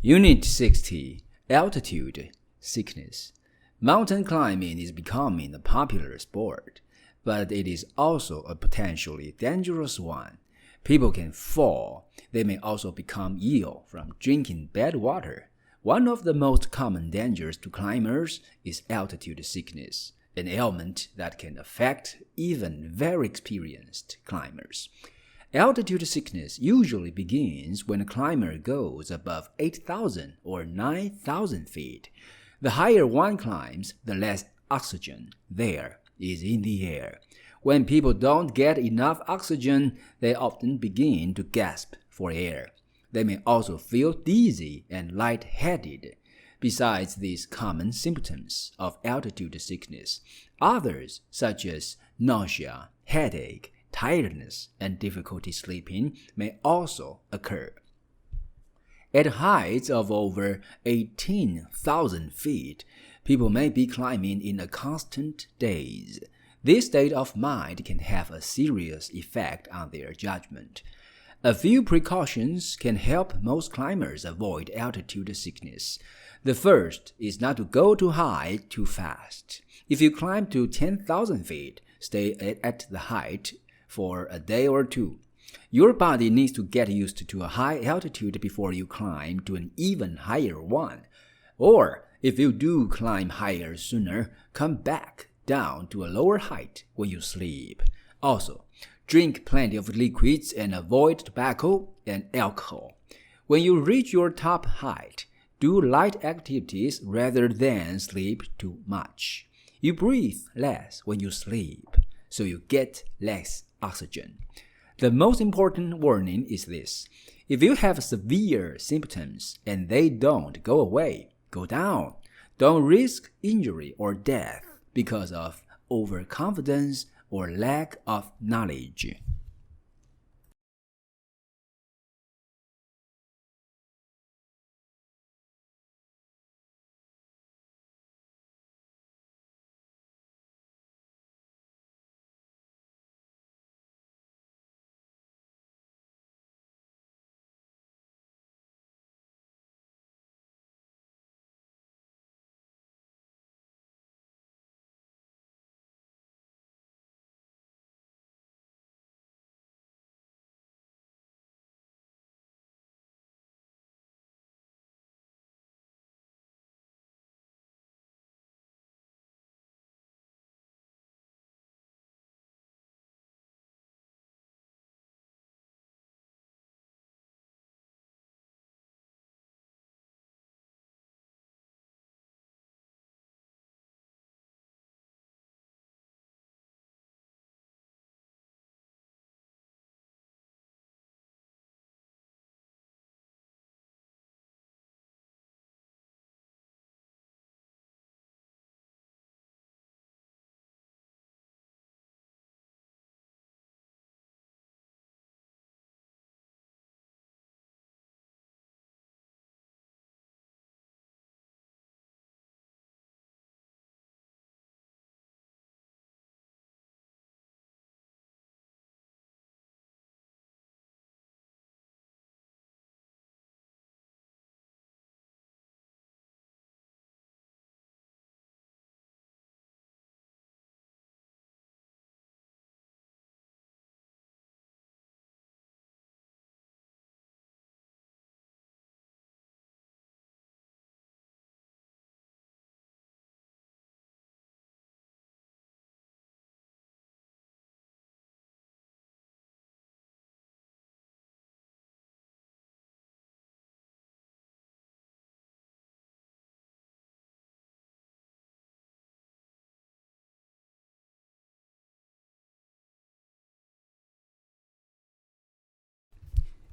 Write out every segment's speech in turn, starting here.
Unit 60, Altitude Sickness. Mountain climbing is becoming a popular sport, but it is also a potentially dangerous one. People can fall. They may also become ill from drinking bad water. One of the most common dangers to climbers is altitude sickness, an ailment that can affect even very experienced climbers. Altitude sickness usually begins when a climber goes above 8,000 or 9,000 feet. The higher one climbs, the less oxygen there is in the air. When people don't get enough oxygen, they often begin to gasp for air. They may also feel dizzy and lightheaded. Besides these common symptoms of altitude sickness, others such as nausea, headache, tiredness, and difficulty sleeping may also occur. At heights of over 18,000 feet, people may be climbing in a constant daze. This state of mind can have a serious effect on their judgment. A few precautions can help most climbers avoid altitude sickness. The first is not to go too high too fast. If you climb to 10,000 feet, stay at the height for a day or two. Your body needs to get used to a high altitude before you climb to an even higher one. Or, if you do climb higher sooner, come back down to a lower height when you sleep. Also, drink plenty of liquids and avoid tobacco and alcohol. When you reach your top height, do light activities rather than sleep too much. You breathe less when you sleep, so you get less oxygen. The most important warning is this: if you have severe symptoms and they don't go away, go down. Don't risk injury or death because of overconfidence or lack of knowledge.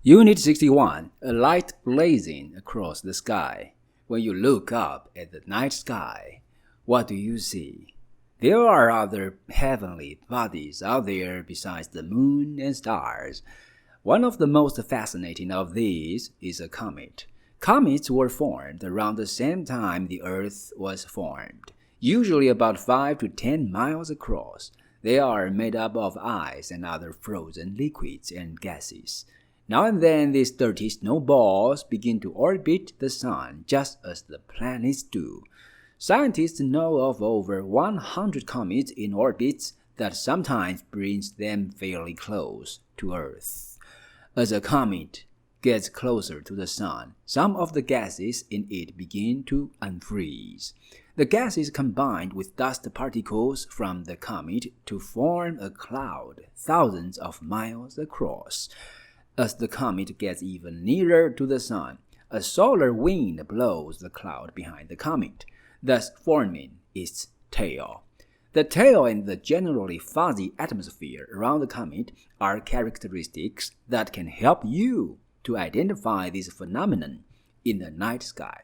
Unit 61, a light blazing across the sky. When you look up at the night sky, what do you see? There are other heavenly bodies out there besides the moon and stars. One of the most fascinating of these is a comet. Comets were formed around the same time the Earth was formed, usually about 5 to 10 miles across. They are made up of ice and other frozen liquids and gases. Now and then these dirty snowballs begin to orbit the sun just as the planets do. Scientists know of over 100 comets in orbits that sometimes brings them fairly close to Earth. As a comet gets closer to the sun, some of the gases in it begin to unfreeze. The gases combined with dust particles from the comet to form a cloud thousands of miles across. As the comet gets even nearer to the sun, a solar wind blows the cloud behind the comet, thus forming its tail. The tail and the generally fuzzy atmosphere around the comet are characteristics that can help you to identify this phenomenon in the night sky.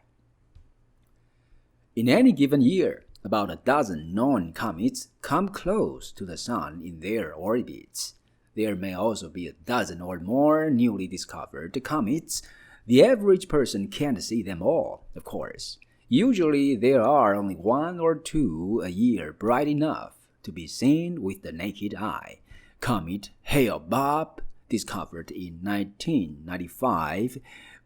In any given year, about a dozen known comets come close to the sun in their orbits. There may also be a dozen or more newly discovered comets. The average person can't see them all, of course. Usually there are only one or two a year bright enough to be seen with the naked eye. Comet Hale-Bopp, discovered in 1995,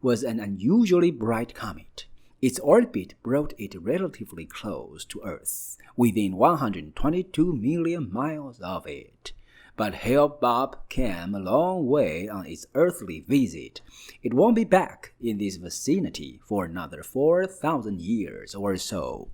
was an unusually bright comet. Its orbit brought it relatively close to Earth, within 122 million miles of it. But Hale-Bopp came a long way on its earthly visit. It won't be back in this vicinity for another 4,000 years or so.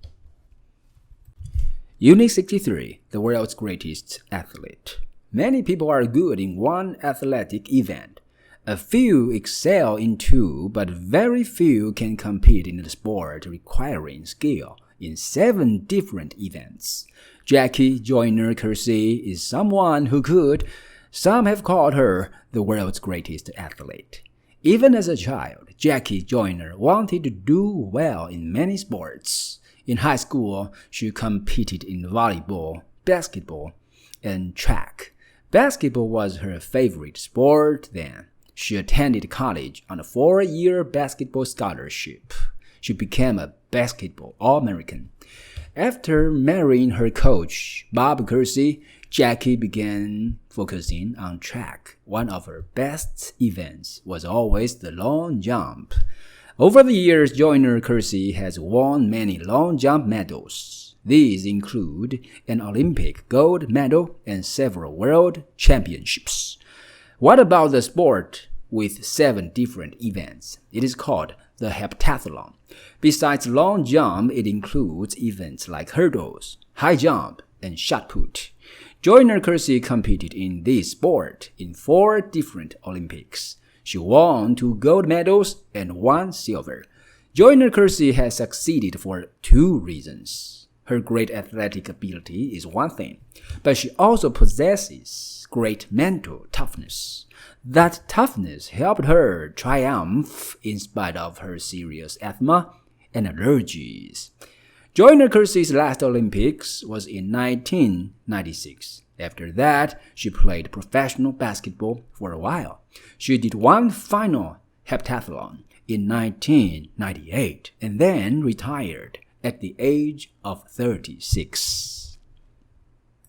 Unit 63, the world's greatest athlete. Many people are good in one athletic event. A few excel in two, but very few can compete in a sport requiring skill in 7 different events. Jackie Joyner-Kersee is someone who could. Some have called her the world's greatest athlete. Even as a child, Jackie Joyner wanted to do well in many sports. In high school, she competed in volleyball, basketball, and track. Basketball was her favorite sport then. She attended college on a 4-year basketball scholarship. She became a basketball All-American. After marrying her coach, Bob Kersee, Jackie began focusing on track. One of her best events was always the long jump. Over the years, Joyner-Kersee has won many long jump medals. These include an Olympic gold medal and several world championships. What about the sport with 7 different events? It is called the heptathlon. Besides long jump, it includes events like hurdles, high jump, and shot put. Joyner-Kersee competed in this sport in 4 different Olympics. She won 2 gold medals and 1 silver. Joyner-Kersee has succeeded for 2 reasons. Her great athletic ability is one thing, but she also possesses great mental toughness. That toughness helped her triumph in spite of her serious asthma and allergies. Joyner-Kersee's last Olympics was in 1996. After that, she played professional basketball for a while. She did 1 final heptathlon in 1998 and then retired at the age of 36.